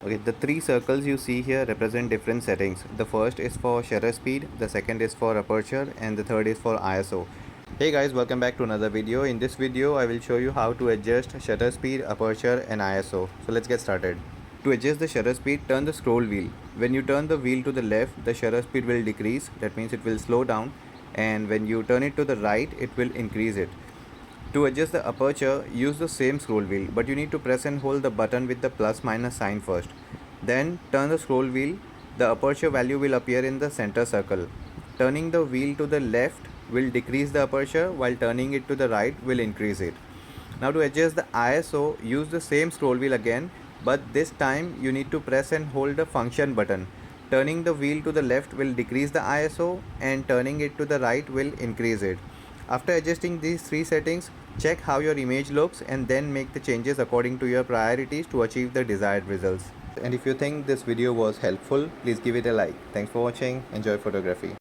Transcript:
Okay, the three circles you see here represent different settings. The first is for shutter speed, the second is for aperture, and the third is for ISO. Hey guys, welcome back to another video. In this video, I will show you how to adjust shutter speed, aperture, and ISO. So let's get started. To adjust the shutter speed, turn the scroll wheel. When you turn the wheel to the left, the shutter speed will decrease. That means it will slow down. And when you turn it to the right, it will increase it. To adjust the aperture, use the same scroll wheel, but you need to press and hold the button with the plus minus sign first. Then turn the scroll wheel. The aperture value will appear in the center circle. Turning the wheel to the left will decrease the aperture, while turning it to the right will increase it. Now to adjust the ISO, use the same scroll wheel again, but this time you need to press and hold the function button. Turning the wheel to the left will decrease the ISO, and turning it to the right will increase it. After adjusting these three settings, check how your image looks and then make the changes according to your priorities to achieve the desired results. And if you think this video was helpful, please give it a like. Thanks for watching. Enjoy photography.